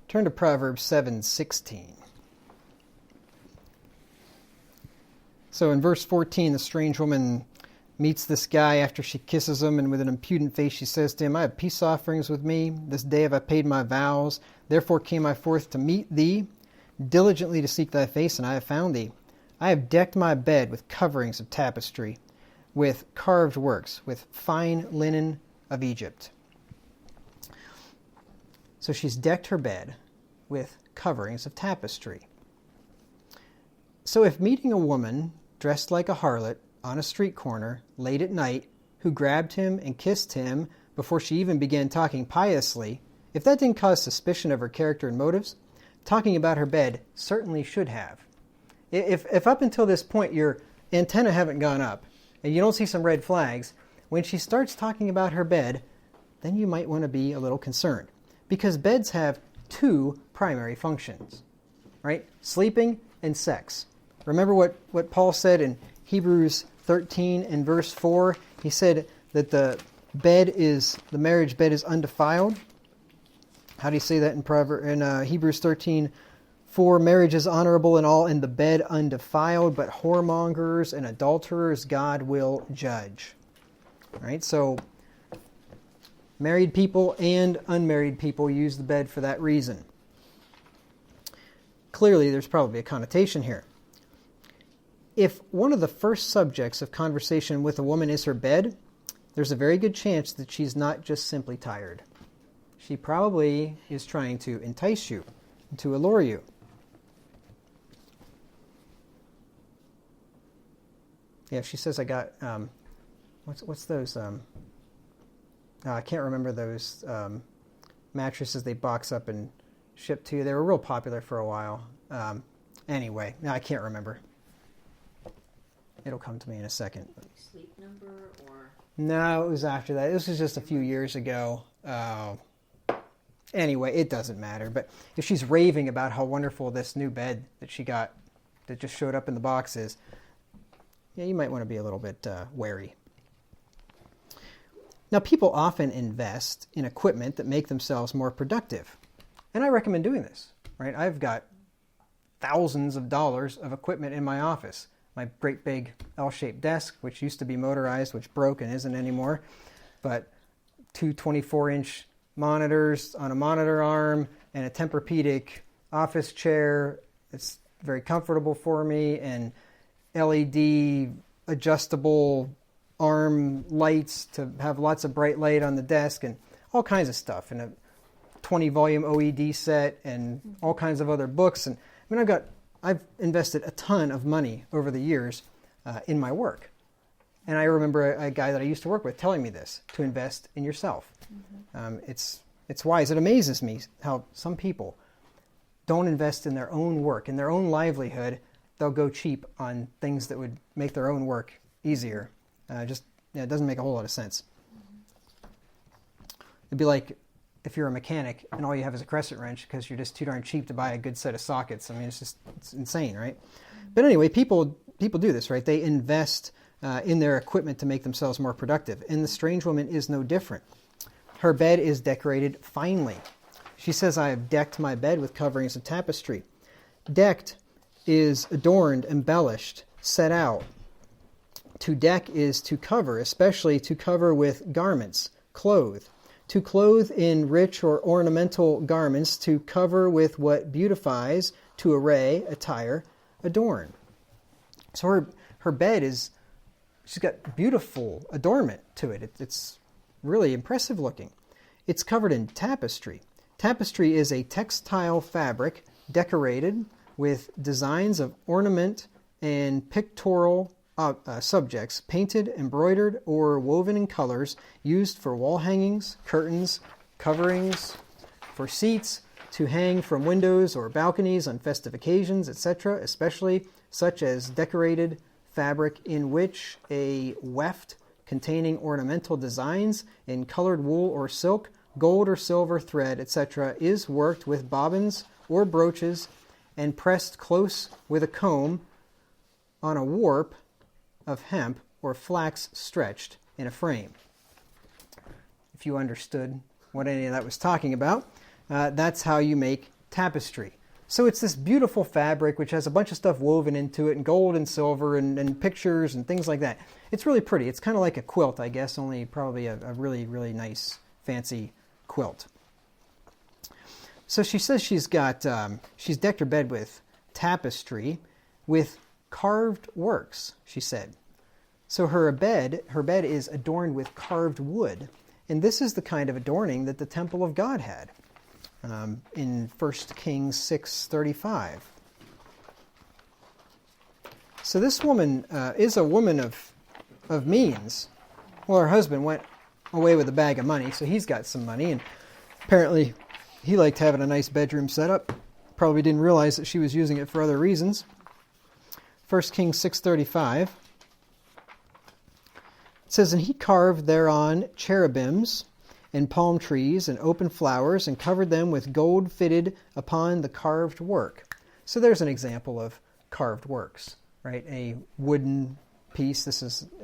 Turn to Proverbs 7:16. So in verse 14, the strange woman meets this guy after she kisses him, and with an impudent face she says to him, I have peace offerings with me. This day have I paid my vows. Therefore came I forth to meet thee, diligently to seek thy face, and I have found thee. I have decked my bed with coverings of tapestry, with carved works, with fine linen of Egypt. So she's decked her bed with coverings of tapestry. So if meeting a woman dressed like a harlot on a street corner late at night, who grabbed him and kissed him before she even began talking piously, if that didn't cause suspicion of her character and motives, talking about her bed certainly should have. If up until this point your antenna haven't gone up and you don't see some red flags, when she starts talking about her bed, then you might want to be a little concerned. Because beds have two primary functions, right? Sleeping and sex. Remember what Paul said in Hebrews 13 and verse 4? He said that the marriage bed is undefiled. How do you say that in Hebrews 13? For marriage is honorable and all, and the bed undefiled, but whoremongers and adulterers God will judge. Right? So married people and unmarried people use the bed for that reason. Clearly, there's probably a connotation here. If one of the first subjects of conversation with a woman is her bed, there's a very good chance that she's not just simply tired. She probably is trying to entice you, to allure you. Yeah, she says I got, what's those, I can't remember those mattresses they box up and ship to you. They were real popular for a while. Anyway, I can't remember. It'll come to me in a second. Sleep Number or? No, it was after that. This was just a few years ago. Anyway, it doesn't matter. But if she's raving about how wonderful this new bed that she got that just showed up in the box is, yeah, you might want to be a little bit wary. Now, people often invest in equipment that make themselves more productive. And I recommend doing this, right? I've got thousands of dollars of equipment in my office. My great big L-shaped desk, which used to be motorized, which broke and isn't anymore. But two 24-inch monitors on a monitor arm and a Tempur-Pedic office chair. It's very comfortable for me, and LED adjustable arm lights to have lots of bright light on the desk and all kinds of stuff, and a 20-volume OED set and all kinds of other books. And I mean, I've invested a ton of money over the years in my work. And I remember a guy that I used to work with telling me this, to invest in yourself. Mm-hmm. It's wise. It amazes me how some people don't invest in their own work, in their own livelihood. They'll go cheap on things that would make their own work easier. It doesn't make a whole lot of sense. It'd be like if you're a mechanic and all you have is a crescent wrench because you're just too darn cheap to buy a good set of sockets. I mean, it's insane, right? But anyway, people do this, right? They invest in their equipment to make themselves more productive. And the strange woman is no different. Her bed is decorated finely. She says, I have decked my bed with coverings of tapestry. Decked is adorned, embellished, set out. To deck is to cover, especially to cover with garments, clothe. To clothe in rich or ornamental garments, to cover with what beautifies, to array, attire, adorn. So her bed she's got beautiful adornment to it. It's really impressive looking. It's covered in tapestry. Tapestry is a textile fabric decorated with designs of ornament and pictorial subjects, painted, embroidered, or woven in colors, used for wall hangings, curtains, coverings, for seats, to hang from windows or balconies on festive occasions, etc., especially such as decorated fabric in which a weft containing ornamental designs in colored wool or silk, gold or silver thread, etc., is worked with bobbins or brooches and pressed close with a comb on a warp of hemp or flax stretched in a frame. If you understood what any of that was talking about, that's how you make tapestry. So it's this beautiful fabric which has a bunch of stuff woven into it, and gold and silver and pictures and things like that. It's really pretty. It's kind of like a quilt, I guess, only probably a really, really nice, fancy quilt. So she says she's decked her bed with tapestry with carved works, she said. So her bed is adorned with carved wood. And this is the kind of adorning that the temple of God had. In 1 Kings 6:35. So this woman is a woman of means. Well, her husband went away with a bag of money, so he's got some money, and apparently he liked having a nice bedroom set up. Probably didn't realize that she was using it for other reasons. 1 Kings 6:35. It says, "And he carved thereon cherubims and palm trees and open flowers, and covered them with gold fitted upon the carved work." So there's an example of carved works, right? A wooden piece.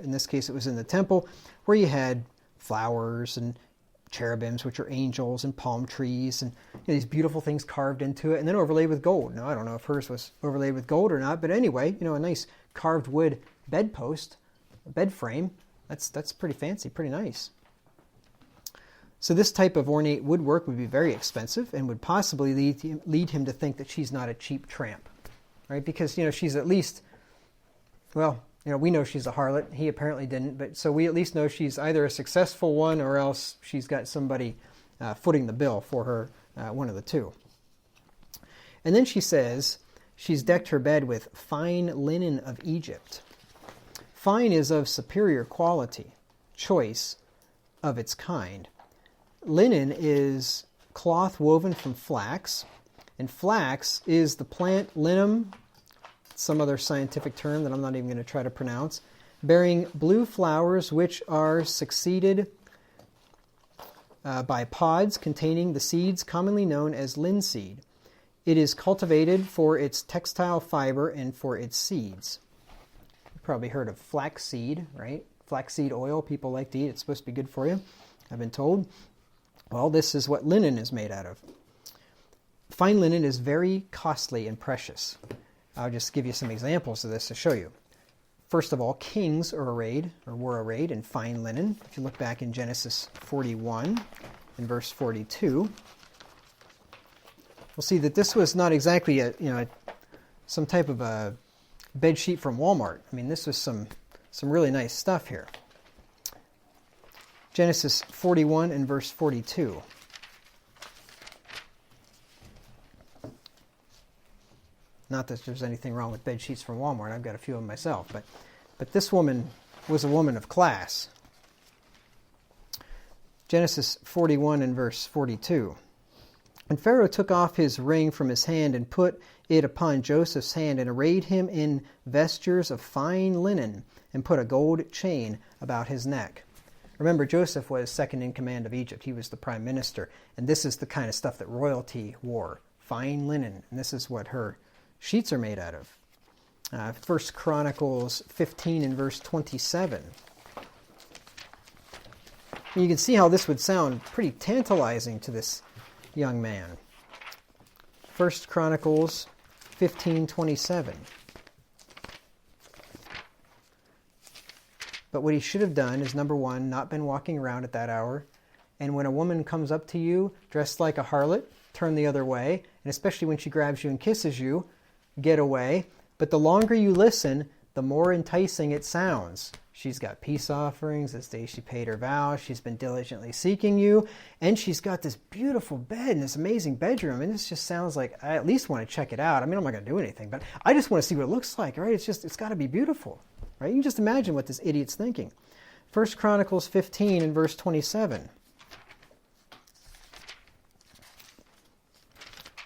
In this case, it was in the temple, where you had flowers and cherubims, which are angels, and palm trees, and these beautiful things carved into it, and then overlaid with gold. Now, I don't know if hers was overlaid with gold or not, but anyway, a nice carved wood bedpost, bed frame. That's pretty fancy, pretty nice. So this type of ornate woodwork would be very expensive and would possibly lead him to think that she's not a cheap tramp, right? Because, she's at least, we know she's a harlot. He apparently didn't, but so we at least know she's either a successful one, or else she's got somebody footing the bill for her, one of the two. And then she says she's decked her bed with fine linen of Egypt. Fine is of superior quality, choice of its kind. Linen is cloth woven from flax, and flax is the plant linum, some other scientific term that I'm not even going to try to pronounce, bearing blue flowers which are succeeded by pods containing the seeds commonly known as linseed. It is cultivated for its textile fiber and for its seeds. You've probably heard of flaxseed, right? Flaxseed oil people like to eat. It's supposed to be good for you, I've been told. Well, this is what linen is made out of. Fine linen is very costly and precious. I'll just give you some examples of this to show you. First of all, kings were arrayed in fine linen. If you look back in Genesis 41, in verse 42, we'll see that this was not exactly some type of a bed sheet from Walmart. I mean, this was some really nice stuff here. Genesis 41 and verse 42. Not that there's anything wrong with bed sheets from Walmart. I've got a few of them myself. But this woman was a woman of class. Genesis 41 and verse 42. "And Pharaoh took off his ring from his hand and put it upon Joseph's hand, and arrayed him in vestures of fine linen, and put a gold chain about his neck." Remember, Joseph was second in command of Egypt. He was the prime minister. And this is the kind of stuff that royalty wore. Fine linen. And this is what her sheets are made out of. 1 Chronicles 15 and verse 27. And you can see how this would sound pretty tantalizing to this young man. 1 Chronicles 15:27. But what he should have done is, number one, not been walking around at that hour. And when a woman comes up to you dressed like a harlot, turn the other way. And especially when she grabs you and kisses you, get away. But the longer you listen, the more enticing it sounds. She's got peace offerings. This day she paid her vows. She's been diligently seeking you. And she's got this beautiful bed and this amazing bedroom. And this just sounds like I at least want to check it out. I mean, I'm not going to do anything, but I just want to see what it looks like, right? It's got to be beautiful, right? You can just imagine what this idiot's thinking. 1 Chronicles 15 and verse 27.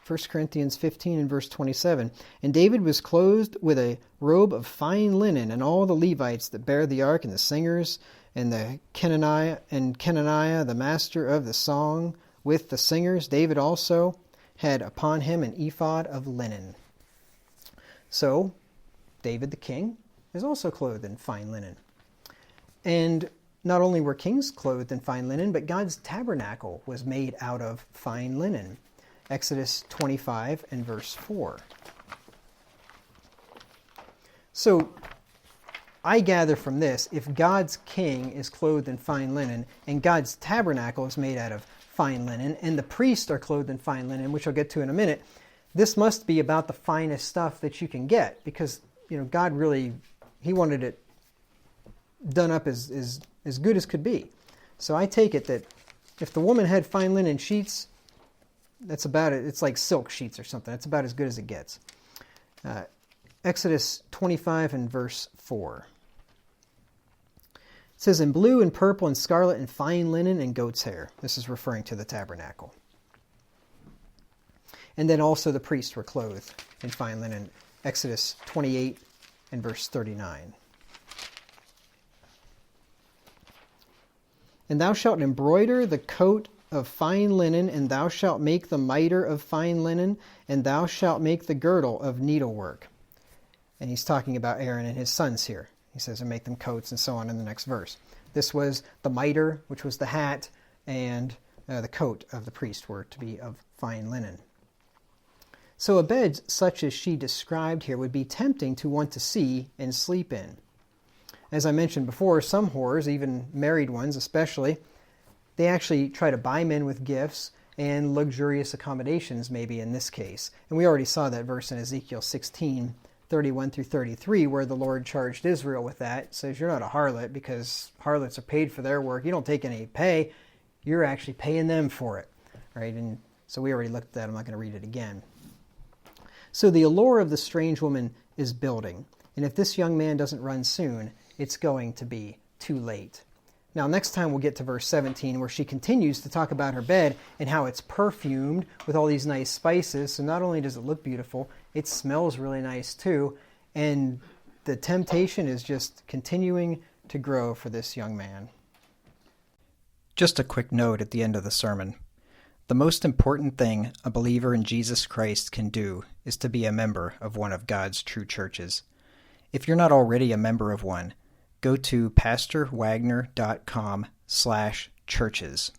1 Corinthians 15 and verse 27. "And David was clothed with a robe of fine linen, and all the Levites that bear the ark, and the singers, and the Kenaniah, the master of the song, with the singers. David also had upon him an ephod of linen." So, David the king is also clothed in fine linen. And not only were kings clothed in fine linen, but God's tabernacle was made out of fine linen. Exodus 25 and verse 4. So, I gather from this, if God's king is clothed in fine linen, and God's tabernacle is made out of fine linen, and the priests are clothed in fine linen, which I'll get to in a minute, this must be about the finest stuff that you can get, because God really, he wanted it done up as good as could be. So I take it that if the woman had fine linen sheets, that's about it. It's like silk sheets or something. That's about as good as it gets. Exodus 25 and verse 4. It says, in blue and purple and scarlet and fine linen and goat's hair. This is referring to the tabernacle. And then also the priests were clothed in fine linen. Exodus 28 and verse 39. And thou shalt embroider the coat of fine linen, and thou shalt make the mitre of fine linen, and thou shalt make the girdle of needlework. And he's talking about Aaron and his sons here. He says, and make them coats and so on in the next verse. This was the mitre, which was the hat, and the coat of the priest were to be of fine linen. So a bed such as she described here would be tempting to want to see and sleep in. As I mentioned before, some whores, even married ones especially, they actually try to buy men with gifts and luxurious accommodations, maybe in this case. And we already saw that verse in Ezekiel 16, 31 through 33, where the Lord charged Israel with that. It says, you're not a harlot because harlots are paid for their work. You don't take any pay. You're actually paying them for it. Right? And so we already looked at that. I'm not going to read it again. So the allure of the strange woman is building. And if this young man doesn't run soon, it's going to be too late. Now, next time we'll get to verse 17, where she continues to talk about her bed and how it's perfumed with all these nice spices. So not only does it look beautiful, it smells really nice too. And the temptation is just continuing to grow for this young man. Just a quick note at the end of the sermon. The most important thing a believer in Jesus Christ can do is to be a member of one of God's true churches. If you're not already a member of one, go to pastorwagner.com/churches.